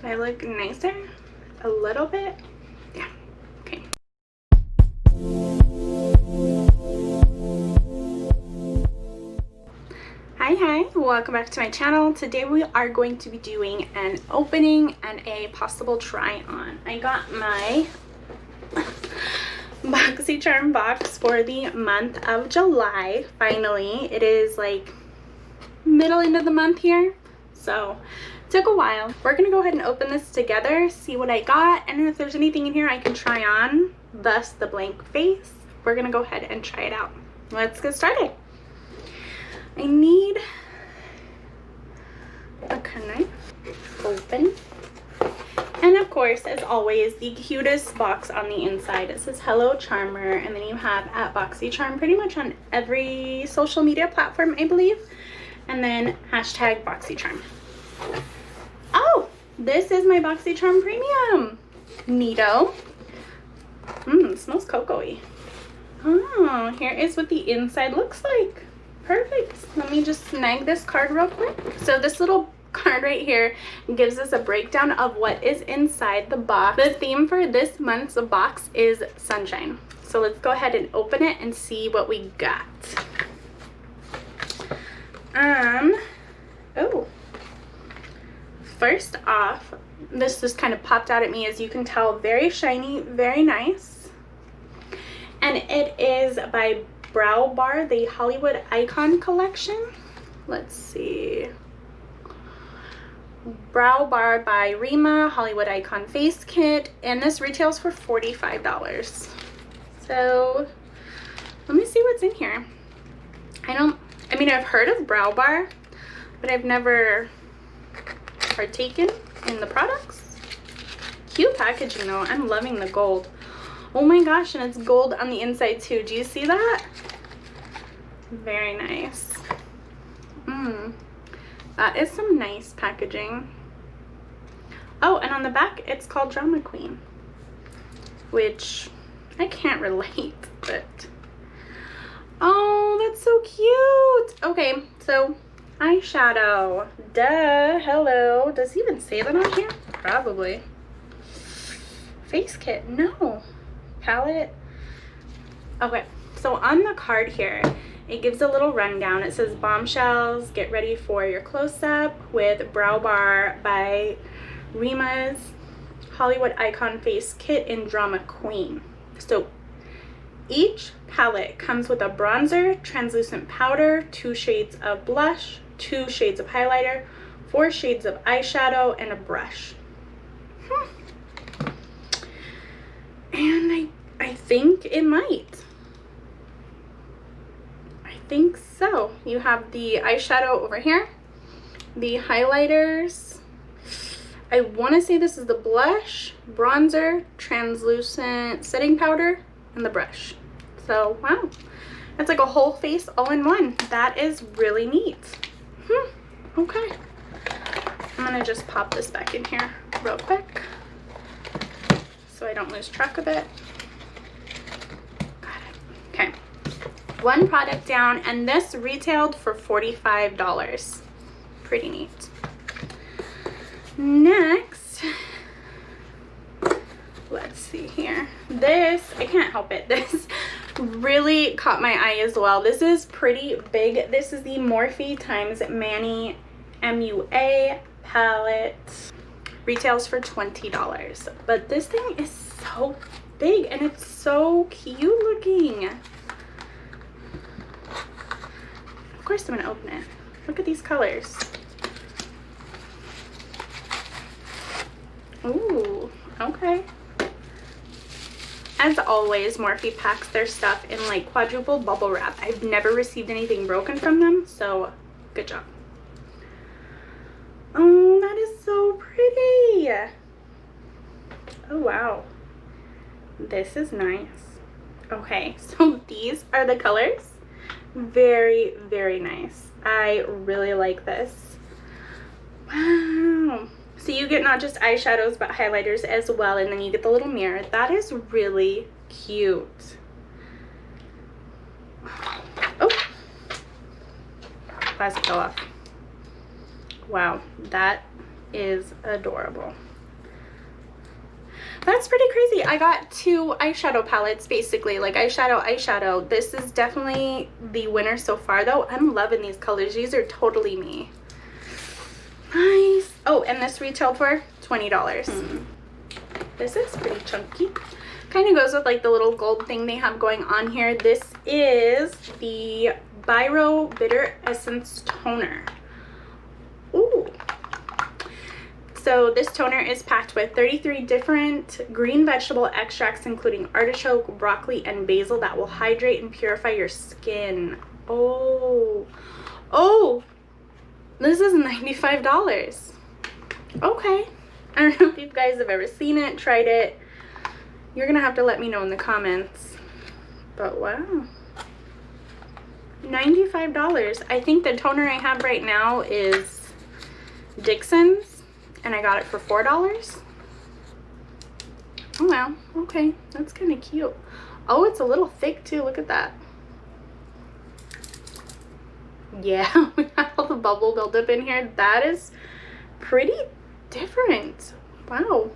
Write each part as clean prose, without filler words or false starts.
Do I look nicer? A little bit? Yeah. Okay. Hi, welcome back to my channel. Today we are going to be doing an opening and a possible try on. I got my BOXYCHARM box for the month of July. Finally, it is like middle end of the month here, so it took a while. We're gonna go ahead and open this together, see what I got, and if there's anything in here I can try on, thus the blank face. We're gonna go ahead and try it out. Let's get started. I need a knife, open, and of course, as always, the cutest box on the inside. It says Hello Charmer, and then you have at BOXYCHARM pretty much on every social media platform, I believe, and then hashtag BOXYCHARM. Oh, this is my BOXYCHARM Premium. Neato. It smells cocoa-y. Oh, here is what the inside looks like. Perfect. Let me just snag this card real quick. So this little card right here gives us a breakdown of what is inside the box. The theme for this month's box is sunshine. So let's go ahead and open it and see what we got. Oh. First off, this just kind of popped out at me. As you can tell, very shiny, very nice. And it is by Brow Bar, the Hollywood Icon collection. Let's see. Brow Bar by REEMA, Hollywood Icon Face Kit, and this retails for $45. So let me see what's in here. I mean, I've heard of Brow Bar, but I've never partaken in the products. Cute packaging though. I'm loving the gold. Oh my gosh, and it's gold on the inside too. Do you see that? Very nice. That is some nice packaging. Oh, and on the back it's called Drama Queen, which I can't relate, but oh, that's so cute. Okay, so eyeshadow. Duh, hello. Does it even say that on here? Probably. Face kit, no. Palette. Okay, so on the card here, it gives a little rundown. It says bombshells, get ready for your close-up with Brow Bar by REEMA's Hollywood Icon Face Kit in Drama Queen. So each palette comes with a bronzer, translucent powder, 2 shades of blush, 2 shades of highlighter, 4 shades of eyeshadow, and a brush. And I think it might. I think so. You have the eyeshadow over here, the highlighters. I want to say this is the blush, bronzer, translucent setting powder, and the brush. So, wow. It's like a whole face all in one. That is really neat. Okay. I'm going to just pop this back in here real quick so I don't lose track of it. Got it. Okay. One product down, and this retailed for $45. Pretty neat. Next, let's see here. This, I can't help it. This really caught my eye as well. This is pretty big. This is the Morphe times MANNY MUA palette. Retails for $20. But this thing is so big and it's so cute looking. Of course I'm gonna open it. Look at these colors. Ooh, okay. As always, Morphe packs their stuff in like quadruple bubble wrap. I've never received anything broken from them, so good job. Oh, that is so pretty. Oh, wow. This is nice. Okay, so these are the colors. Very, very nice. I really like this. Wow. So you get not just eyeshadows but highlighters as well, and then you get the little mirror. That is really cute. Oh, plastic fell off. Wow, that is adorable. That's pretty crazy. I got 2 eyeshadow palettes, basically, like eyeshadow. This is definitely the winner so far, though. I'm loving these colors. These are totally me. Nice. Oh, and this retailed for $20. This is pretty chunky. Kind of goes with like the little gold thing they have going on here. This is the BYROE Bitter Essence Toner. Ooh. So this toner is packed with 33 different green vegetable extracts, including artichoke, broccoli, and basil, that will hydrate and purify your skin. Oh, this is $95. Okay. I don't know if you guys have ever seen it, tried it. You're gonna have to let me know in the comments. But wow, $95. I think the toner I have right now is Dixon's, and I got it for $4. Oh wow, okay, that's kind of cute. Oh, it's a little thick too, look at that. Yeah, we got all the bubble buildup in here. That is pretty different. Wow.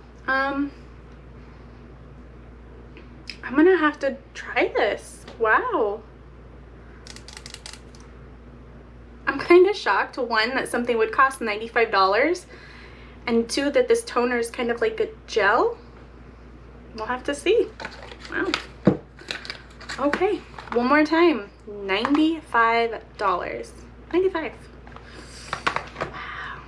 I'm gonna have to try this. Wow. I'm kind of shocked, 1, that something would cost $95, and 2, that this toner is kind of like a gel. We'll have to see. Wow. Okay, one more time. $95. $95. Wow.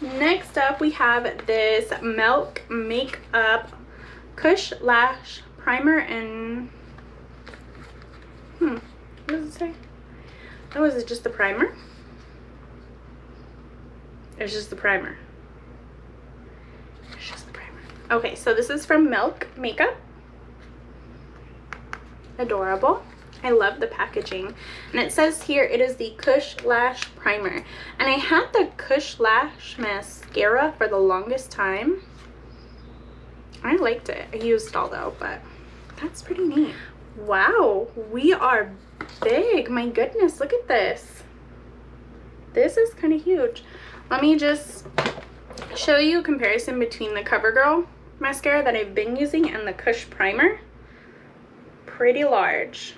Next up, we have this Milk Makeup KUSH Lash Primer and what does it say? Oh, is it just the primer? It's just the primer. It's just the primer. Okay, so this is from Milk Makeup. Adorable. I love the packaging. And it says here it is the KUSH Lash Primer. And I had the KUSH Lash Mascara for the longest time. I liked it. I used it all though, but that's pretty neat. Wow, we are big. My goodness, look at this. This is kind of huge. Let me just show you a comparison between the CoverGirl mascara that I've been using and the KUSH Primer. Pretty large.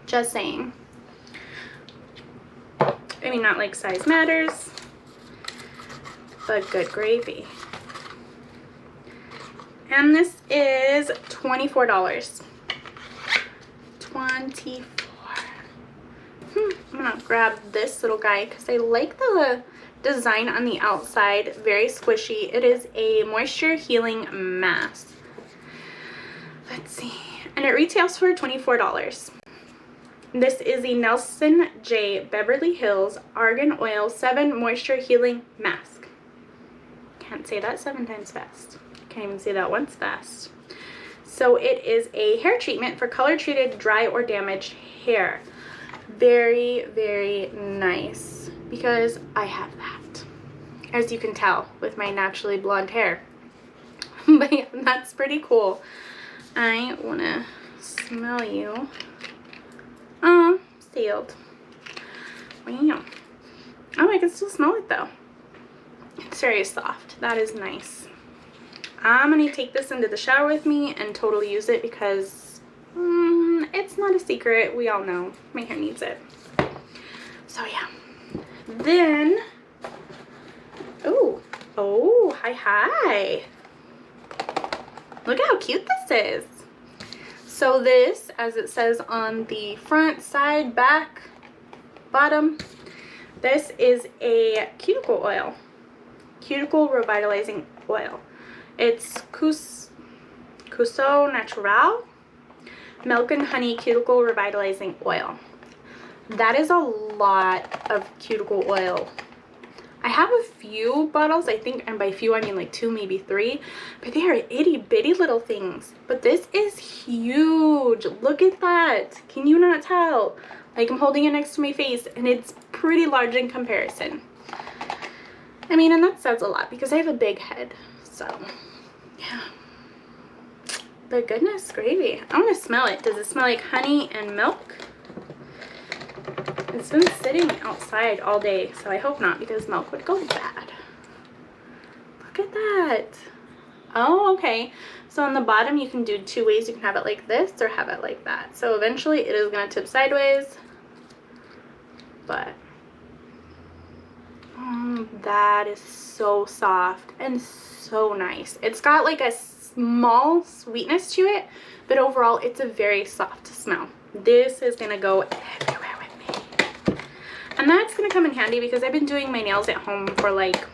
Just saying. I mean, not like size matters, but good gravy. And this is $24. $24. I'm gonna grab this little guy because I like the design on the outside. Very squishy. It is a moisture healing mask. Let's see. And it retails for $24. This is the Nelson J. Beverly Hills Argan Oil 7 Moisture Healing Mask. Can't say that 7 times fast. Can't even say that once fast. So it is a hair treatment for color treated, dry, or damaged hair. Very, very nice, because I have that, as you can tell with my naturally blonde hair. But yeah, that's pretty cool. I want to smell you. Oh, sealed. Wow. Oh, I can still smell it though. It's very soft. That is nice. I'm going to take this into the shower with me and totally use it because it's not a secret. We all know my hair needs it. So yeah. Then, oh, hi. Look how cute this is. So this, as it says on the front, side, back, bottom, this is a cuticle oil. Cuticle revitalizing oil. It's CUCCIO NATURALE Milk and Honey Cuticle Revitalizing Oil. That is a lot of cuticle oil. I have a few bottles, I think, and by few I mean like 2, maybe 3, but they are itty bitty little things. But this is huge. Look at that. Can you not tell? Like, I'm holding it next to my face and it's pretty large in comparison. I mean, and that says a lot because I have a big head. So, yeah. But goodness gravy. I want to smell it. Does it smell like honey and milk? It's been sitting outside all day, so I hope not, because milk would go bad. Look at that. Oh, okay. So on the bottom you can do two ways. You can have it like this or have it like that. So eventually it is going to tip sideways. But that is so soft and so nice. It's got like a small sweetness to it, but overall it's a very soft smell. This is going to go everywhere with me. And that's going to come in handy because I've been doing my nails at home for like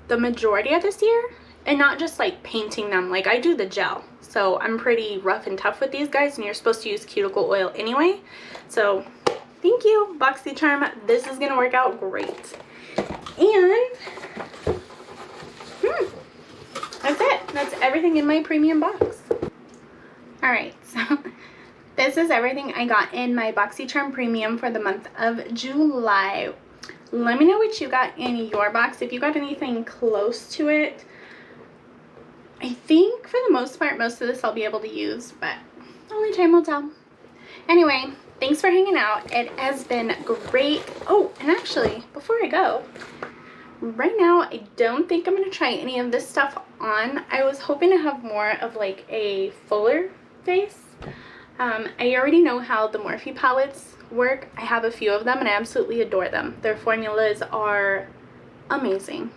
the majority of this year, and not just like painting them. Like I do the gel, so I'm pretty rough and tough with these guys, and you're supposed to use cuticle oil anyway. So thank you, BOXYCHARM. This is gonna work out great. And that's it. That's everything in my premium box. All right, so this is everything I got in my BOXYCHARM premium for the month of July. Let me know what you got in your box. If you got anything close to it, I think for the most part, most of this I'll be able to use, but only time will tell. Anyway, thanks for hanging out. It has been great. Oh, and actually, before I go, right now, I don't think I'm going to try any of this stuff on. I was hoping to have more of like a fuller face. I already know how the Morphe palettes work. I have a few of them and I absolutely adore them. Their formulas are amazing.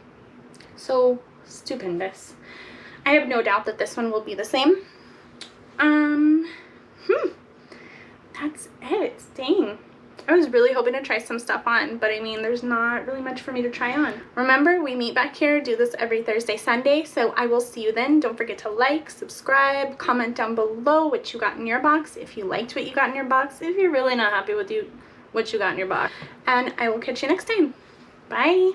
So stupendous. I have no doubt that this one will be the same. That's it. Dang. I was really hoping to try some stuff on, but I mean, there's not really much for me to try on. Remember, we meet back here, do this every Thursday, Sunday, so I will see you then. Don't forget to like, subscribe, comment down below what you got in your box, if you liked what you got in your box, if you're really not happy with what you got in your box. And I will catch you next time. Bye.